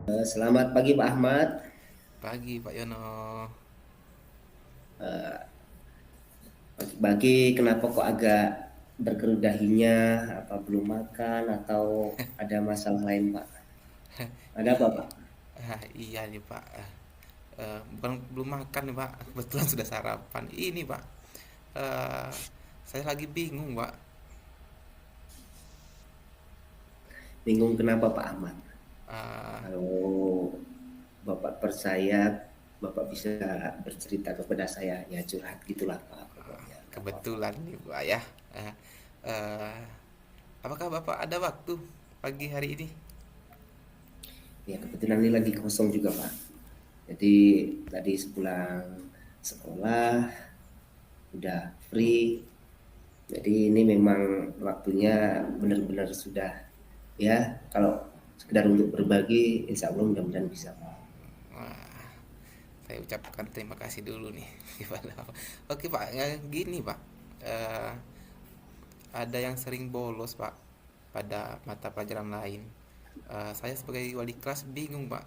Selamat pagi Pak Ahmad. Pagi Pak Yono. Pagi-pagi kenapa kok agak berkerut dahinya? Apa belum makan atau ada masalah lain Pak? Ada apa I, Pak? iya nih Pak. Bukan belum makan nih Pak. Kebetulan sudah sarapan. Ini Pak. eh, saya lagi bingung Pak. Bingung kenapa Pak Ahmad? Eh, Kalau Bapak percaya, Bapak bisa bercerita kepada saya. Ya curhat gitulah Pak pokoknya. Gak apa-apa. Kebetulan nih Pak ya. Eh, eh, apakah Bapak ada waktu pagi hari ini? Ya kebetulan ini lagi kosong juga Pak. Jadi tadi sepulang sekolah udah free. Jadi ini memang waktunya benar-benar sudah ya kalau sekedar untuk berbagi insya Allah mudah-mudahan bisa Pak. Wah, saya ucapkan terima kasih dulu nih. Oke Pak, gini Pak. Eh, ada yang sering bolos Pak pada mata pelajaran lain. Saya sebagai wali kelas bingung Pak,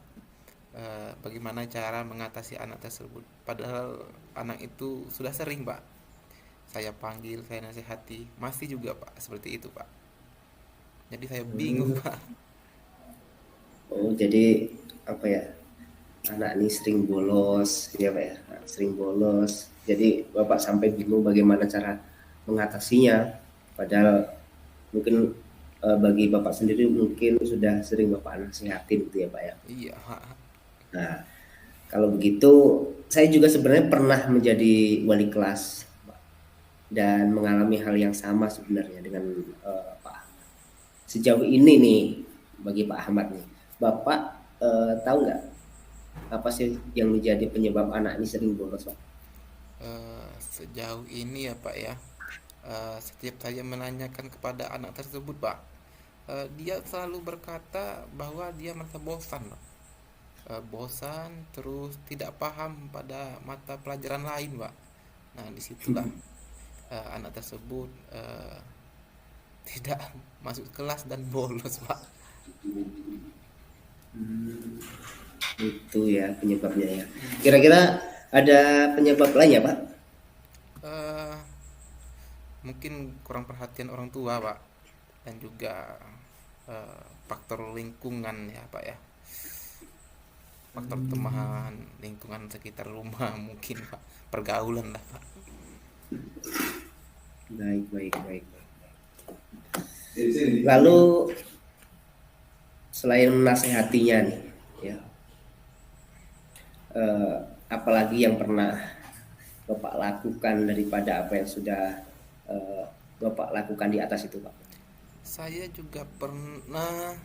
bagaimana cara mengatasi anak tersebut. Padahal anak itu sudah sering Pak. Saya panggil, saya nasihati, masih juga Pak seperti itu Pak. Jadi saya bingung Hmm. Pak. Oh jadi apa ya, anak ini sering bolos ya Pak ya, sering bolos. Jadi Bapak sampai bingung bagaimana cara mengatasinya. Padahal mungkin bagi Bapak sendiri mungkin sudah sering Bapak nasihatin gitu ya Pak ya. Iya Pak. Nah, kalau begitu saya juga sebenarnya pernah menjadi wali kelas dan mengalami hal yang sama sebenarnya dengan Pak Ahmad. Sejauh ini nih bagi Pak Ahmad nih, Bapak tahu nggak apa sih yang menjadi penyebab anak ini sering bolos, Pak? Sejauh ini ya Pak ya, setiap saya menanyakan kepada anak tersebut Pak, dia selalu berkata bahwa dia merasa bosan Pak. Bosan terus tidak paham pada mata pelajaran lain Pak. Nah disitulah anak tersebut tidak masuk kelas dan bolos Pak. Hmm, itu ya penyebabnya ya. Kira-kira ada penyebab lain ya, Pak? Eh, Mungkin kurang perhatian orang tua Pak, dan juga faktor lingkungan ya Pak ya, faktor teman lingkungan sekitar rumah mungkin Pak, pergaulan lah Pak. Baik, baik, baik. Lalu selain menasehatinya nih, ya, eh, apalagi yang pernah Bapak lakukan daripada apa yang sudah eh, Bapak lakukan di atas itu, Pak? Saya juga pernah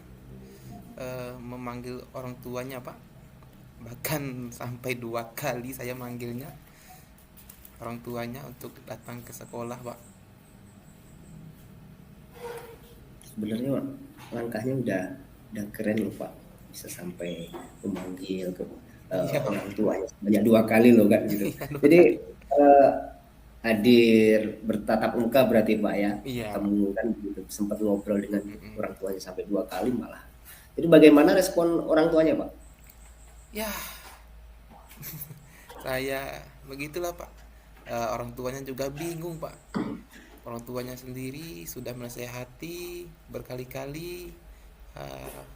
memanggil orang tuanya Pak, bahkan sampai 2 kali saya manggilnya orang tuanya untuk datang ke sekolah Pak. Sebenarnya Pak, langkahnya udah keren loh Pak, bisa sampai memanggil ke Iya orang Pak. tuanya banyak 2 kali loh kan gitu. Iya, 2 Jadi kali. eh, hadir bertatap muka berarti Pak ya, Iya Pak. ketemu kan gitu, sempat ngobrol dengan Mm-mm. orang tuanya sampai 2 kali malah. Jadi bagaimana respon orang tuanya Pak? Ya, saya begitulah Pak. Orang tuanya juga bingung Pak. Orang tuanya sendiri sudah menasehati berkali-kali.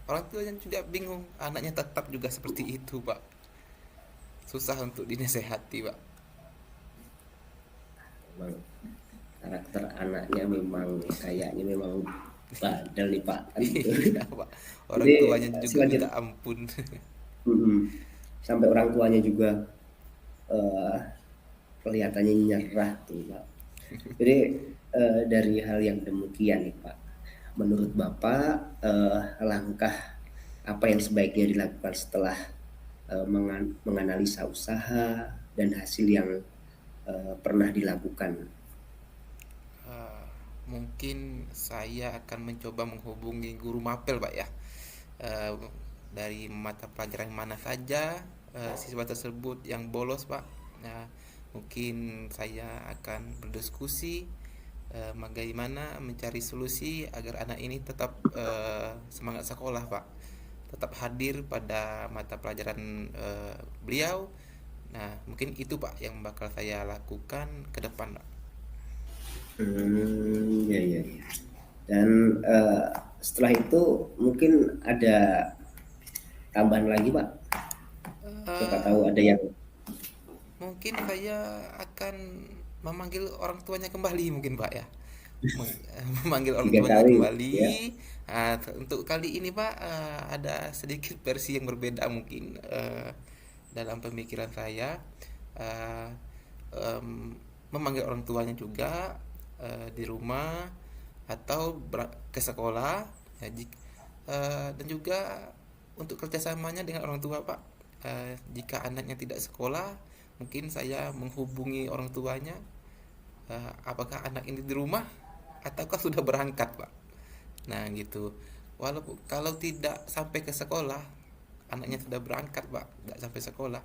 Orang tuanya juga bingung, anaknya tetap juga seperti itu Pak. Susah untuk dinasehati Pak. Memang karakter anaknya memang kayaknya memang bandel nih Pak kan gitu. Iya Pak. Orang Jadi tuanya juga minta selanjutnya ampun. sampai orang tuanya juga eh, kelihatannya nyerah tuh Pak. Jadi dari hal yang demikian nih Pak, menurut Bapak langkah apa yang sebaiknya dilakukan setelah menganalisa usaha dan hasil yang pernah dilakukan? Eh, Mungkin saya akan mencoba menghubungi guru mapel Pak ya. Eh, dari mata pelajaran mana saja siswa tersebut yang bolos Pak. Nah, mungkin saya akan berdiskusi bagaimana mencari solusi agar anak ini tetap semangat sekolah Pak. tetap hadir pada mata pelajaran beliau. Nah, mungkin itu Pak yang bakal saya lakukan ke depan, Pak. Ya, ya, ya. Dan setelah itu mungkin ada tambahan lagi Pak. Siapa Eh, tahu ada yang Mungkin saya akan memanggil orang tuanya kembali mungkin Pak ya. Memanggil orang tiga tuanya kali kembali. ya. Untuk kali ini Pak, ada sedikit versi yang berbeda mungkin dalam pemikiran saya. Eh, Memanggil orang tuanya juga di rumah atau ke sekolah ya, dan juga untuk kerjasamanya dengan orang tua Pak. Jika anaknya tidak sekolah, mungkin saya menghubungi orang tuanya, apakah anak ini di rumah ataukah sudah berangkat Pak. Nah gitu. Walaupun kalau tidak sampai ke sekolah, anaknya sudah berangkat Pak, tidak sampai sekolah,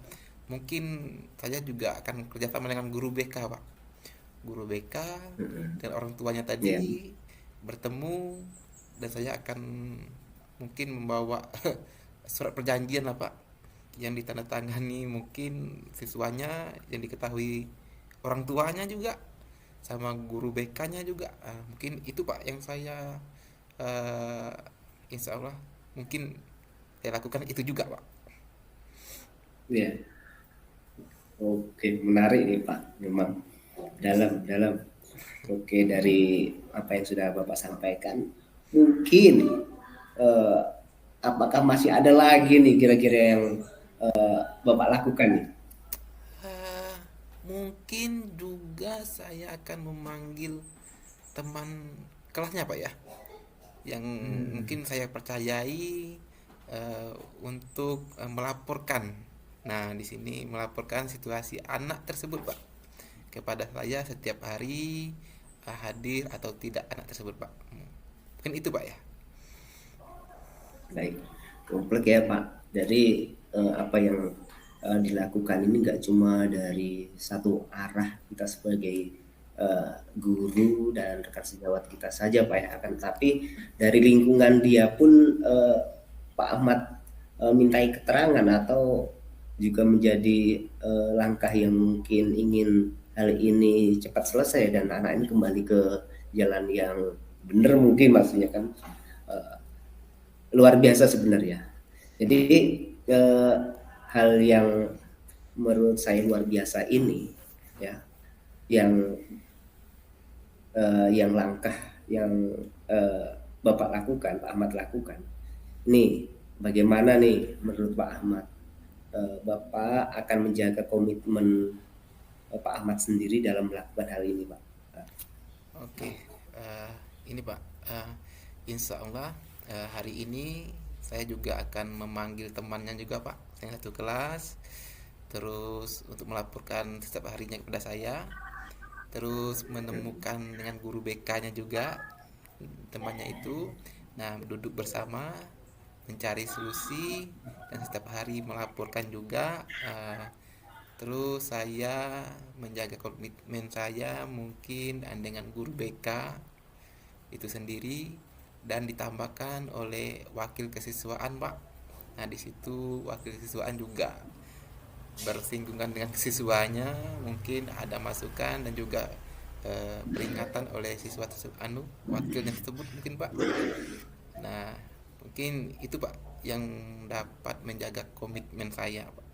mungkin saya juga akan kerjasama dengan guru BK Pak. Guru BK dan orang tuanya Ya, tadi bertemu, dan saya akan mungkin membawa surat perjanjian lah Pak, yang ditandatangani mungkin siswanya, yang diketahui orang tuanya juga, sama guru BK-nya juga. Mungkin itu Pak yang saya eh, insya Allah mungkin saya lakukan itu juga Pak. ya. Oke, menarik nih Pak. Memang dalam dalam. Oke, dari apa yang sudah Bapak sampaikan, mungkin eh, apakah masih ada lagi nih kira-kira yang Bapak lakukan nih? Eh, Mungkin juga saya akan memanggil teman kelasnya Pak ya, yang mungkin saya percayai untuk melaporkan. Nah, di sini melaporkan situasi anak tersebut, Pak, kepada saya setiap hari, hadir atau tidak anak tersebut, Pak. Mungkin itu, Pak ya. Baik, komplek ya Pak. Dari apa yang dilakukan ini nggak cuma dari satu arah kita sebagai guru dan rekan sejawat kita saja Pak ya, akan tapi dari lingkungan dia pun Pak Ahmad mintai keterangan atau juga menjadi langkah yang mungkin ingin hal ini cepat selesai dan anak ini kembali ke jalan yang benar mungkin maksudnya kan. Eh, Luar biasa sebenarnya. Jadi eh, hal yang menurut saya luar biasa ini ya, yang yang langkah yang eh, Bapak lakukan, Pak Ahmad lakukan. Nih, bagaimana nih menurut Pak Ahmad? Bapak akan menjaga komitmen Pak Ahmad sendiri dalam melakukan hal ini, Pak. Oke, eh, ini Pak, insya Allah hari ini saya juga akan memanggil temannya juga Pak, yang satu kelas, terus untuk melaporkan setiap harinya kepada saya, terus menemukan dengan guru BK-nya juga, temannya itu. Nah, duduk bersama mencari solusi dan setiap hari melaporkan juga. Terus saya menjaga komitmen saya mungkin dengan guru BK itu sendiri, dan ditambahkan oleh wakil kesiswaan Pak. Nah, di situ wakil kesiswaan juga bersinggungan dengan siswanya, mungkin ada masukan dan juga peringatan oleh siswa tersebut, wakilnya tersebut mungkin Pak. Nah, mungkin itu Pak yang dapat menjaga komitmen saya Pak.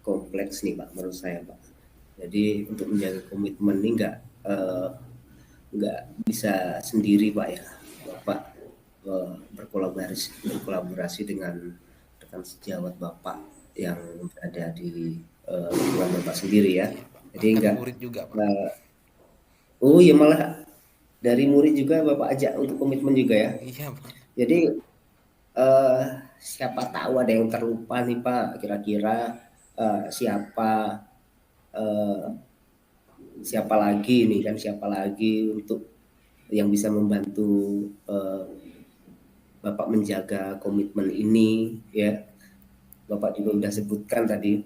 Kompleks nih Pak menurut saya Pak. Jadi untuk menjaga komitmen ini nggak bisa sendiri Pak ya. Bapak berkolaborasi dengan rekan sejawat Bapak yang berada di lingkungan Bapak sendiri ya. Iya Pak, Jadi bahkan enggak murid juga Pak. oh ya malah dari murid juga Bapak ajak untuk komitmen juga ya. Iya Pak. Jadi eh, siapa tahu ada yang terlupa nih Pak, kira-kira siapa eh, siapa lagi nih kan, siapa lagi untuk yang bisa membantu eh, Bapak menjaga komitmen ini ya. Bapak juga sudah sebutkan tadi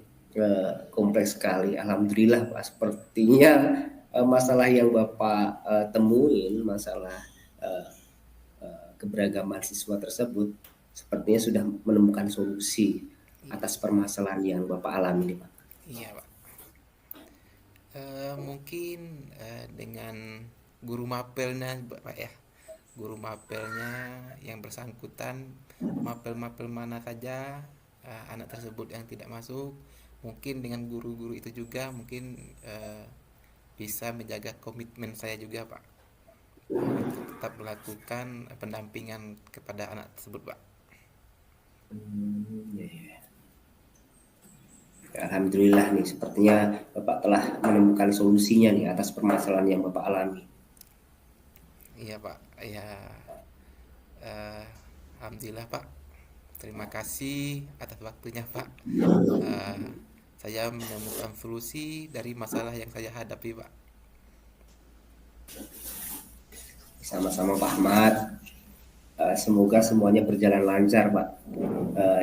kompleks sekali. Alhamdulillah Pak, sepertinya masalah yang Bapak temuin, masalah keberagaman siswa tersebut sepertinya sudah menemukan solusi Iya, atas permasalahan yang Bapak alami nih Pak. iya Pak. Mungkin dengan guru mapelnya Pak ya, guru mapelnya yang bersangkutan, mapel-mapel mana saja anak tersebut yang tidak masuk, mungkin dengan guru-guru itu juga mungkin bisa menjaga komitmen saya juga Pak, untuk tetap melakukan pendampingan kepada anak tersebut Pak. Ya, ya. Alhamdulillah nih, sepertinya Bapak telah menemukan solusinya nih atas permasalahan yang Bapak alami. Iya Pak, ya, eh, alhamdulillah Pak. Terima kasih atas waktunya Pak. Eh, saya menemukan solusi dari masalah yang saya hadapi Pak. Sama-sama Pak Ahmad. Semoga semuanya berjalan lancar Pak.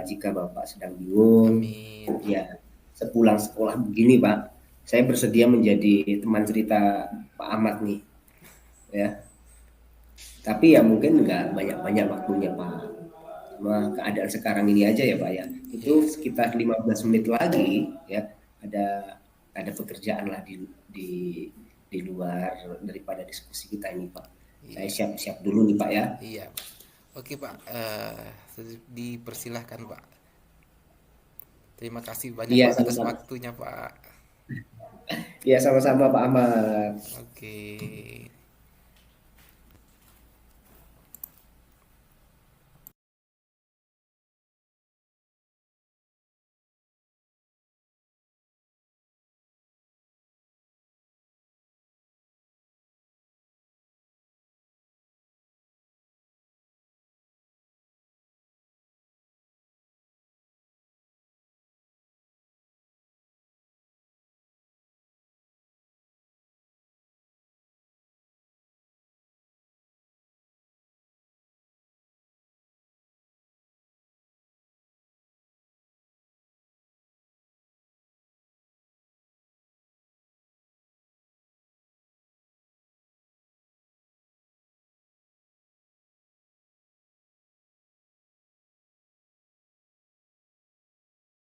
Jika Bapak sedang bingung, Amin. ya sepulang sekolah begini Pak, saya bersedia menjadi teman cerita Pak Ahmad nih, ya. Tapi ya mungkin nggak banyak-banyak waktunya Pak. Cuma keadaan sekarang ini aja ya Pak ya. Iya, Itu sekitar 15 menit lagi ya ada ada pekerjaan lah di di luar daripada diskusi kita ini Pak. Saya iya, siap-siap dulu nih Pak ya. iya Pak. Oke Pak, dipersilahkan Pak. Terima kasih banyak Iya Pak atas sama-sama. waktunya Pak. Iya sama-sama Pak Ahmad. Oke.